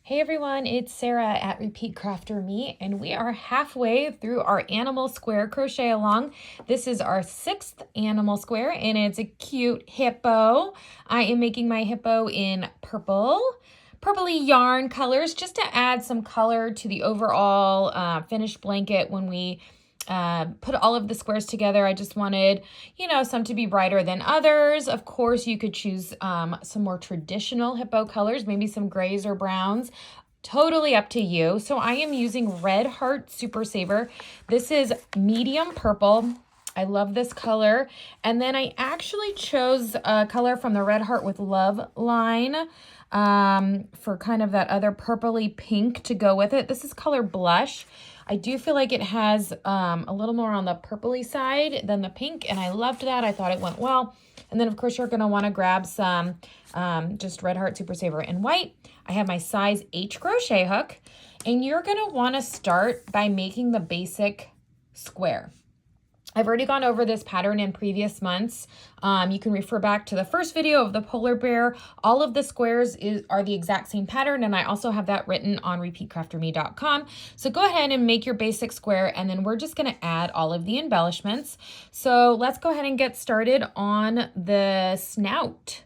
Hey everyone, it's Sarah at Repeat Crafter Me, and we are halfway through our animal square crochet along. This is our 6th animal square, and it's a cute hippo. I am making my hippo in purpley yarn colors, just to add some color to the overall finished blanket. When we put all of the squares together, I just wanted, some to be brighter than others. Of course, you could choose some more traditional hippo colors, maybe some grays or browns. Totally up to you. So I am using Red Heart Super Saver. This is medium purple. I love this color. And then I actually chose a color from the Red Heart with Love line for kind of that other purpley pink to go with it. This is color Blush. I do feel like it has a little more on the purpley side than the pink, and I loved that. I thought it went well. And then, of course, you're going to want to grab some just Red Heart Super Saver in white. I have my size H crochet hook, and you're going to want to start by making the basic square. I've already gone over this pattern in previous months. You can refer back to the first video of the polar bear. All of the squares are the exact same pattern, and I also have that written on repeatcrafterme.com. So go ahead and make your basic square, and then we're just going to add all of the embellishments. So let's go ahead and get started on the snout.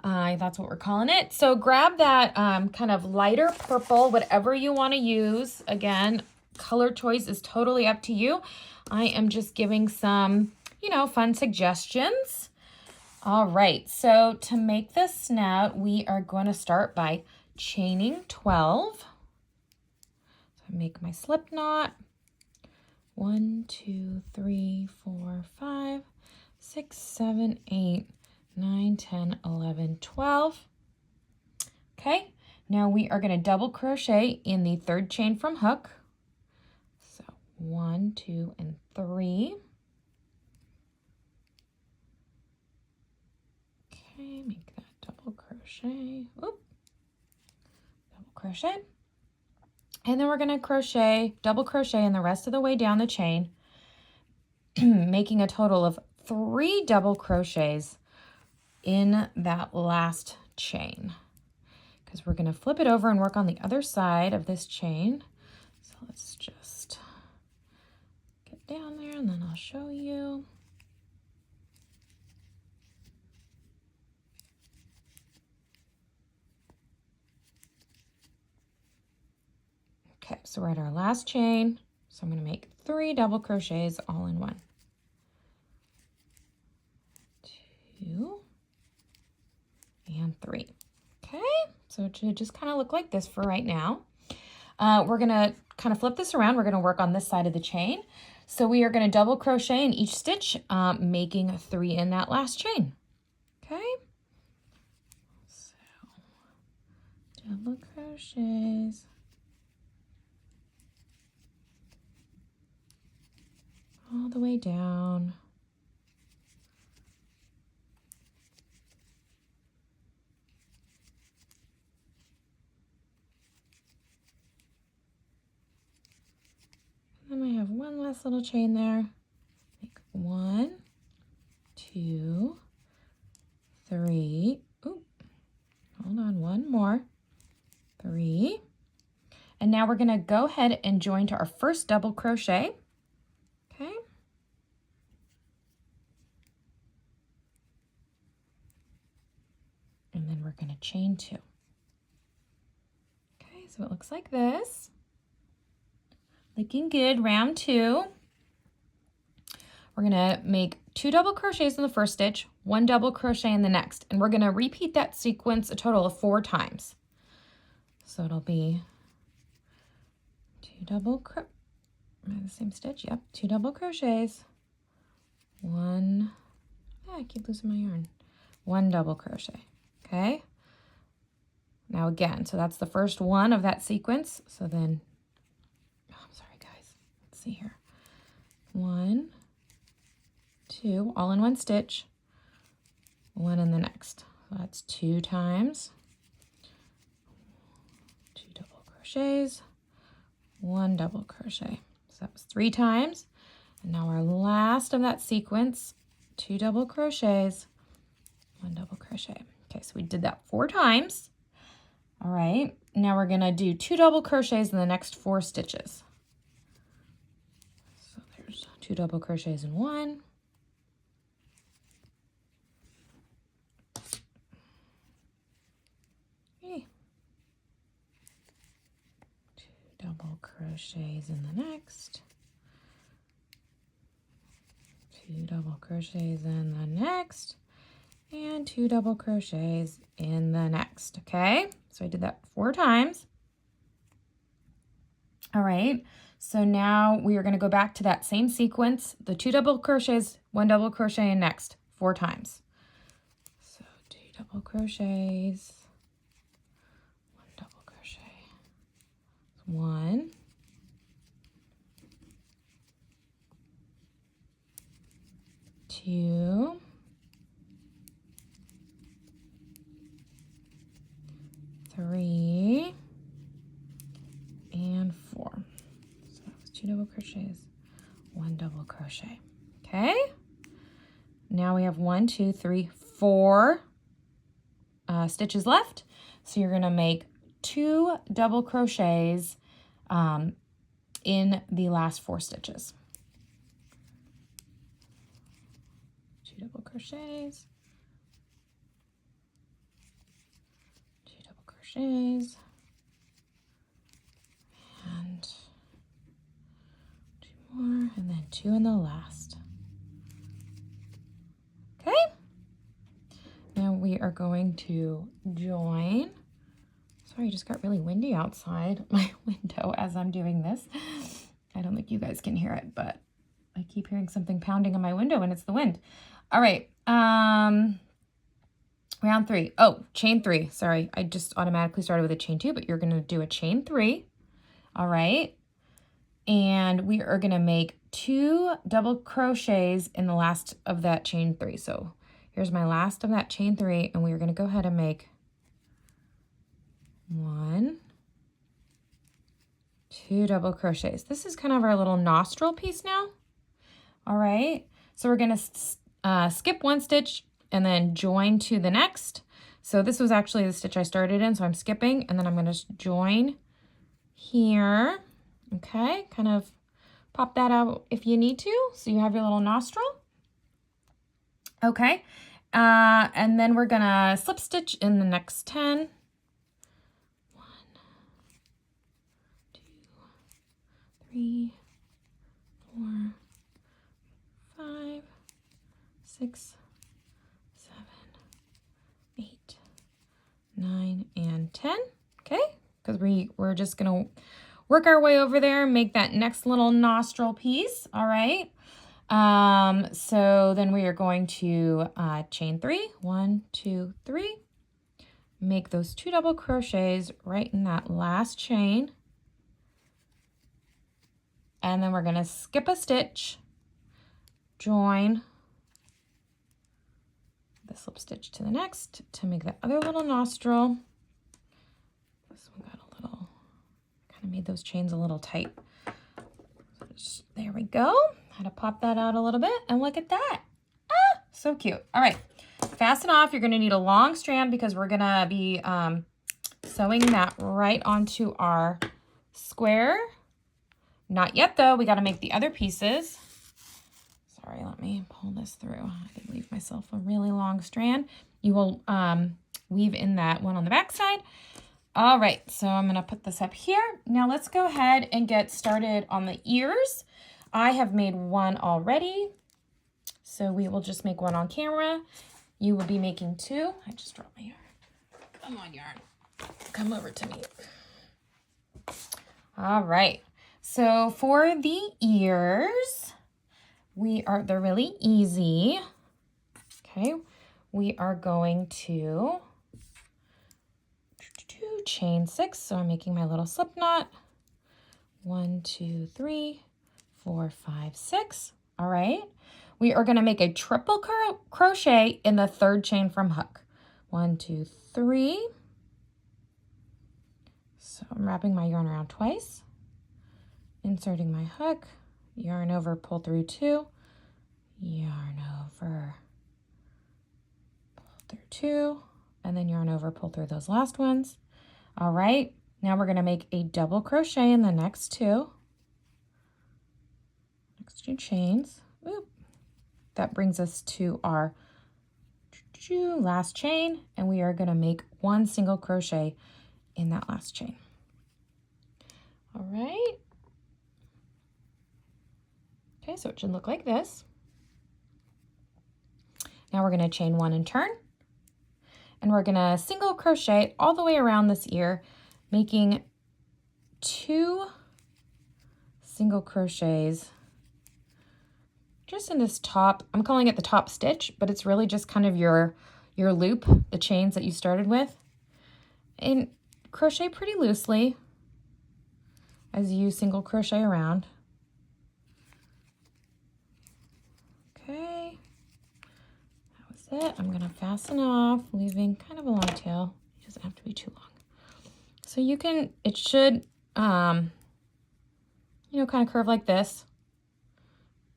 That's what we're calling it. So grab that kind of lighter purple, whatever you want to use. Again, color choice is totally up to you. I am just giving some, fun suggestions. All right, so to make this snout, we are going to start by chaining 12. So I make my slip knot. 1, 2, 3, 4, 5, 6, 7, 8, 9, 10, 11, 12. Okay, now we are going to double crochet in the 3rd chain from hook. 1, 2, and 3. Okay, make that double crochet. Oop. Double crochet. And then we're going to double crochet in the rest of the way down the chain, making a total of 3 double crochets in that last chain. Because we're going to flip it over and work on the other side of this chain. So let's just down there, and then I'll show you. Okay, so we're at our last chain. So I'm going to make 3 double crochets all in one. 2 and 3. Okay, so it should just kind of look like this for right now. We're going to kind of flip this around. We're going to work on this side of the chain. So we are going to double crochet in each stitch, making 3 in that last chain. Okay. So double crochets. All the way down. Then I have one last little chain there. Make 1, 2, 3. Ooh, hold on, one more. 3. And now we're going to go ahead and join to our first double crochet. Okay. And then we're going to chain 2. Okay, so it looks like this. Looking good, round 2. We're gonna make 2 double crochets in the first stitch, 1 double crochet in the next, and we're gonna repeat that sequence a total of 4 times. So it'll be 2 double the same stitch, yep, 2 double crochets, 1, I keep losing my yarn, 1 double crochet, okay? Now again, so that's the first one of that sequence, so then see here. 1, 2, all in one stitch, 1 in the next. So that's 2 times, 2 double crochets, 1 double crochet. So that was 3 times. And now our last of that sequence, 2 double crochets, 1 double crochet. Okay, so we did that 4 times. All right, Now we're gonna do 2 double crochets in the next 4 stitches. So there's 2 double crochets in 1. Okay. 2 double crochets in the next. 2 double crochets in the next. And 2 double crochets in the next, okay? So I did that 4 times. All right, so now we are gonna go back to that same sequence, the 2 double crochets, 1 double crochet, and next 4 times. So 2 double crochets, 1 double crochet, 1, 2, 3, and 4. So that was 2 double crochets, 1 double crochet. Okay. Now we have 1, 2, 3, 4 stitches left. So you're gonna make 2 double crochets in the last 4 stitches. 2 double crochets, 2 double crochets, and 2 more, and then 2 in the last. Okay. Now we are going to join. Sorry, it just got really windy outside my window as I'm doing this. I don't think you guys can hear it, but I keep hearing something pounding on my window and it's the wind. All right, round 3. Oh, chain 3. Sorry, I just automatically started with a chain 2, but you're gonna do a chain 3. All right, and we are gonna make 2 double crochets in the last of that chain 3. So here's my last of that chain 3, and we are gonna go ahead and make 1, 2 double crochets. This is kind of our little nostril piece now. All right, so we're gonna skip 1 stitch and then join to the next. So this was actually the stitch I started in, so I'm skipping, and then I'm gonna join here. Okay, kind of pop that out if you need to, so you have your little nostril. Okay, and then we're gonna slip stitch in the next 10. 1, 2, 3, 4, 5, 6, 7, 8, 9, and 10. Okay, because we're just gonna work our way over there and make that next little nostril piece. All right. So then we are going to chain 3. 1, 2, 3. Make those 2 double crochets right in that last chain. And then we're going to skip a stitch, join the slip stitch to the next to make the other little nostril. This one got a little, kind of made those chains a little tight. There we go. Had to pop that out a little bit, and look at that. Ah, so cute. All right, fasten off. You're gonna need a long strand because we're gonna be sewing that right onto our square. Not yet though, we gotta make the other pieces. Sorry, let me pull this through. I did leave myself a really long strand. You will weave in that one on the back side. All right, so I'm gonna put this up here. Now let's go ahead and get started on the ears. I have made one already, so we will just make one on camera. You will be making 2. I just dropped my yarn. Come on, yarn. Come over to me. All right, so for the ears, they're really easy. Okay, we are going to chain 6. So I'm making my little slip knot. 1, 2, 3, 4, 5, 6. All right. We are going to make a triple crochet in the 3rd chain from hook. 1, 2, 3. So I'm wrapping my yarn around twice, inserting my hook, yarn over, pull through 2, yarn over, pull through 2, and then yarn over, pull through those last ones. All right, Now we're going to make a double crochet in the next two chains. Oop. That brings us to our last chain, and we are going to make one single crochet in that last chain. All right. Okay, so it should look like this. Now we're going to chain one and turn, and we're going to single crochet all the way around this ear, making 2 single crochets just in this top. I'm calling it the top stitch, but it's really just kind of your loop, the chains that you started with. And crochet pretty loosely as you single crochet around. Okay, that was it. I'm going to fasten off, leaving kind of a long tail. It doesn't have to be too long. So you can, it should, you know, kind of curve like this.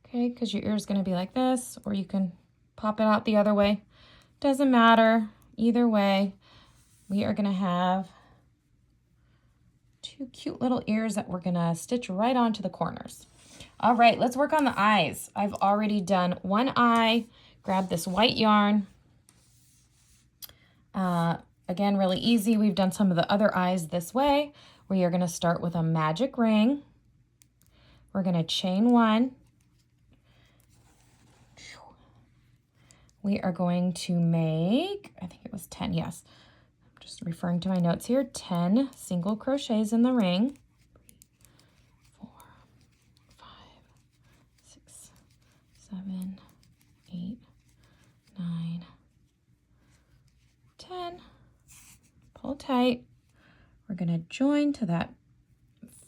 Okay, because your ear is going to be like this, or you can pop it out the other way. Doesn't matter. Either way, we are going to have 2 cute little ears that we're going to stitch right onto the corners. All right, let's work on the eyes. I've already done one eye. Grab this white yarn. Again, really easy. We've done some of the other eyes this way. We are going to start with a magic ring. We're going to chain one. We are going to make, I think it was 10, yes. I'm just referring to my notes here, 10 single crochets in the ring. 3, 4, 5, 6, 7, 8, 9, 10. Pull tight. We're going to join to that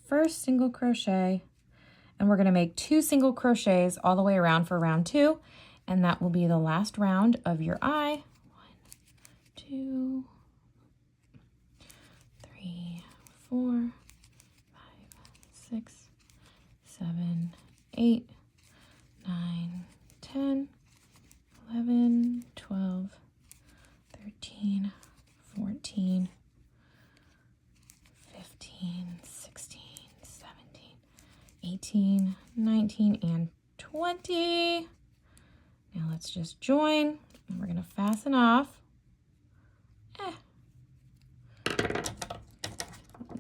first single crochet, and we're going to make 2 single crochets all the way around for round 2. And that will be the last round of your eye. 1, 2, 3, 4, 5, 6, 7, 8, 9, 10, 11, 12, 13, 14, 15, 16, 17, 18, 19, and 20. Now let's just join, and we're going to fasten off,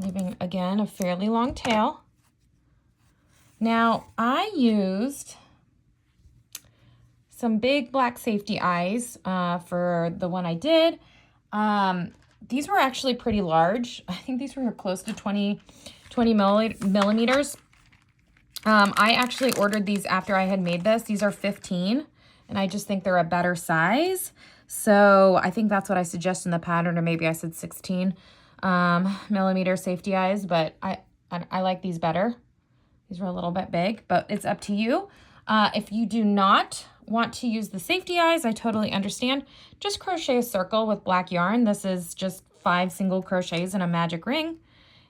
leaving again a fairly long tail. Now I used some big black safety eyes for the one I did. These were actually pretty large. I think these were close to 20 millimeters. I actually ordered these after I had made this. These are 15. And I just think they're a better size. So I think that's what I suggest in the pattern, or maybe I said 16 millimeter safety eyes, but I like these better. These are a little bit big, but it's up to you. If you do not want to use the safety eyes, I totally understand. Just crochet a circle with black yarn. This is just 5 single crochets in a magic ring,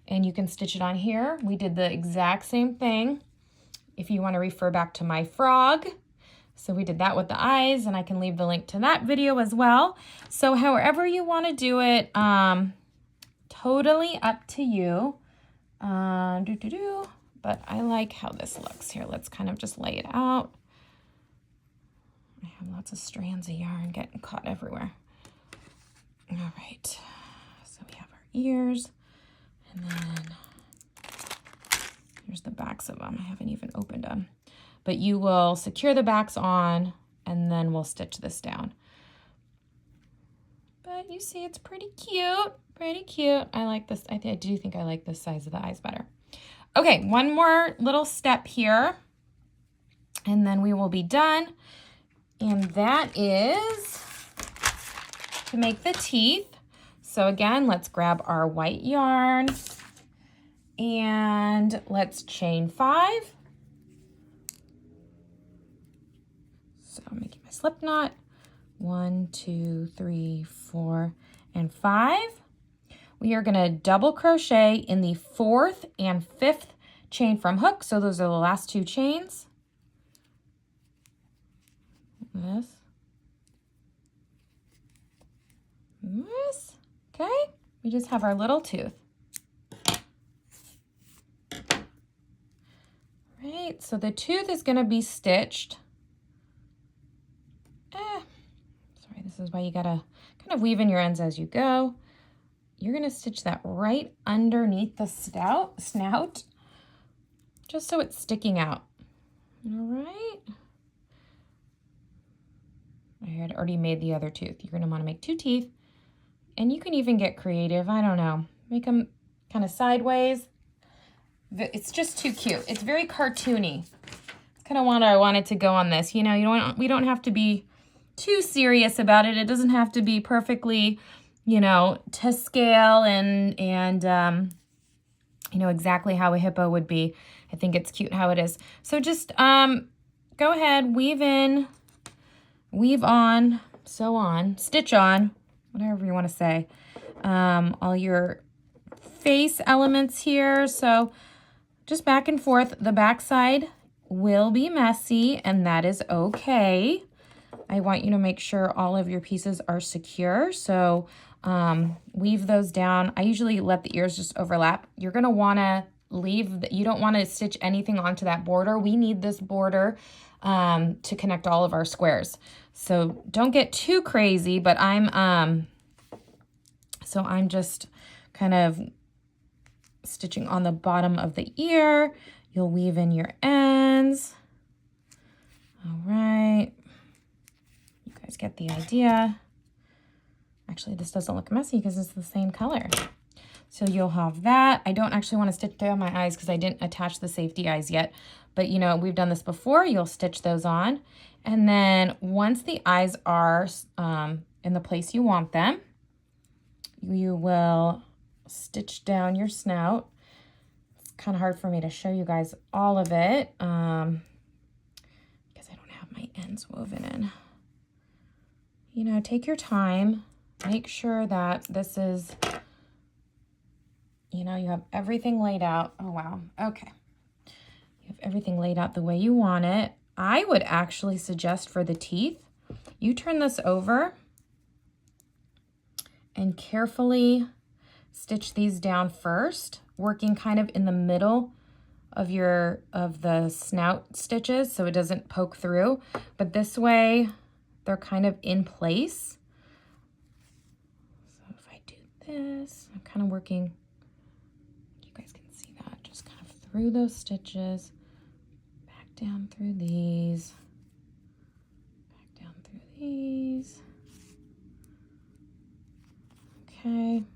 and you can stitch it on here. We did the exact same thing. If you want to refer back to my frog, so we did that with the eyes, and I can leave the link to that video as well. So however you want to do it, totally up to you. But I like how this looks here. Let's kind of just lay it out. I have lots of strands of yarn getting caught everywhere. All right, so we have our ears, and then here's the backs of them. I haven't even opened them. But you will secure the backs on, and then we'll stitch this down. But you see, it's pretty cute, pretty cute. I like this. I do think I like this size of the eyes better. Okay, one more little step here, and then we will be done. And that is to make the teeth. So again, let's grab our white yarn, and let's chain 5. So I'm making my slip knot. 1, 2, 3, 4, and 5. We are going to double crochet in the 4th and 5th chain from hook. So those are the last 2 chains. This. Okay. We just have our little tooth. right, so the tooth is gonna be stitched. Sorry, this is why you gotta kind of weave in your ends as you go. You're gonna stitch that right underneath the snout, just so it's sticking out. All right. I had already made the other tooth. You're gonna wanna make 2 teeth, and you can even get creative. I don't know, make them kind of sideways. It's just too cute. It's very cartoony. It's kind of what I wanted to go on this. You know, we don't have to be too serious about it. It doesn't have to be perfectly, you know, to scale and you know, exactly how a hippo would be. I think it's cute how it is. So just go ahead, weave in, weave on, sew on, stitch on, whatever you want to say, all your face elements here. So just back and forth. The back side will be messy, and that is okay. I want you to make sure all of your pieces are secure. So weave those down. I usually let the ears just overlap. You're going to want to you don't want to stitch anything onto that border. We need this border to connect all of our squares. So don't get too crazy, but I'm just kind of stitching on the bottom of the ear. You'll weave in your ends. All right. You guys get the idea. Actually, this doesn't look messy because it's the same color. So you'll have that. I don't actually want to stitch down my eyes because I didn't attach the safety eyes yet. But, you know, we've done this before. You'll stitch those on. And then once the eyes are in the place you want them, you will stitch down your snout. It's kind of hard for me to show you guys all of it because I don't have my ends woven in. You know, take your time. Make sure that this is, you know, you have everything laid out. Oh, wow. Okay. You have everything laid out the way you want it. I would actually suggest for the teeth, you turn this over and carefully stitch these down first, working kind of in the middle of the snout stitches so it doesn't poke through. But this way, they're kind of in place. So if I do this, I'm kind of working, you guys can see that, just kind of through those stitches, back down through these, back down through these. Okay. And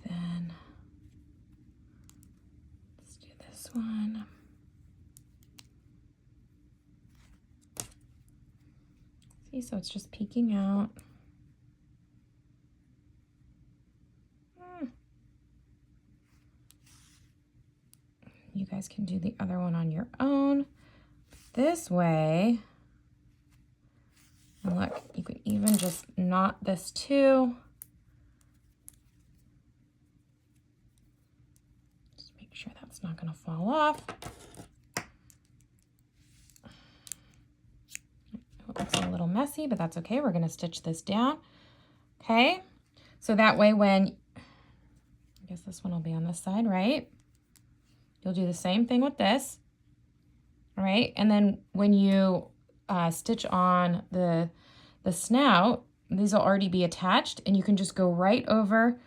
then let's do this one. See, so it's just peeking out. You guys can do the other one on your own. This way, and look, you could even just knot this too. Just make sure that's not going to fall off. It looks a little messy, but that's okay. We're going to stitch this down. Okay, so that way when, I guess this one will be on this side, right? You'll do the same thing with this, all right? And then when you stitch on the snout, these will already be attached, and you can just go right over,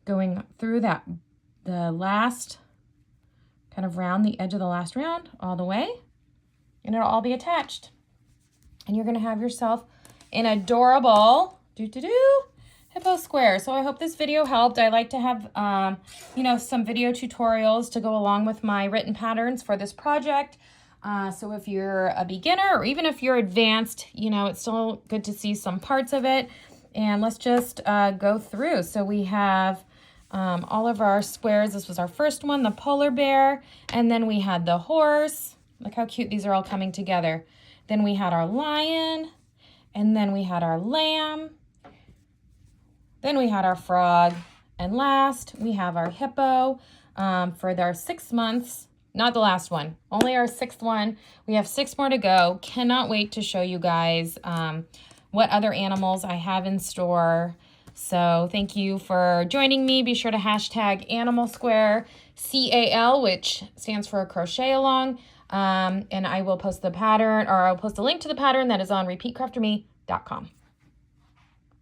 going through the last, kind of round the edge of the last round all the way, and it'll all be attached. And you're gonna have yourself an adorable hippo square. So I hope this video helped. I like to have, you know, some video tutorials to go along with my written patterns for this project. So if you're a beginner or even if you're advanced, you know, it's still good to see some parts of it. And let's just go through. So we have all of our squares. This was our first one, the polar bear. And then we had the horse. Look how cute these are all coming together. Then we had our lion. And then we had our lamb. Then we had our frog. And last, we have our hippo for our 6 months. Not the last one, only our 6th one. We have 6 more to go. Cannot wait to show you guys what other animals I have in store. So thank you for joining me. Be sure to hashtag Animal Square CAL, which stands for crochet along. And I will post the pattern, or I'll post a link to the pattern that is on repeatcrafterme.com.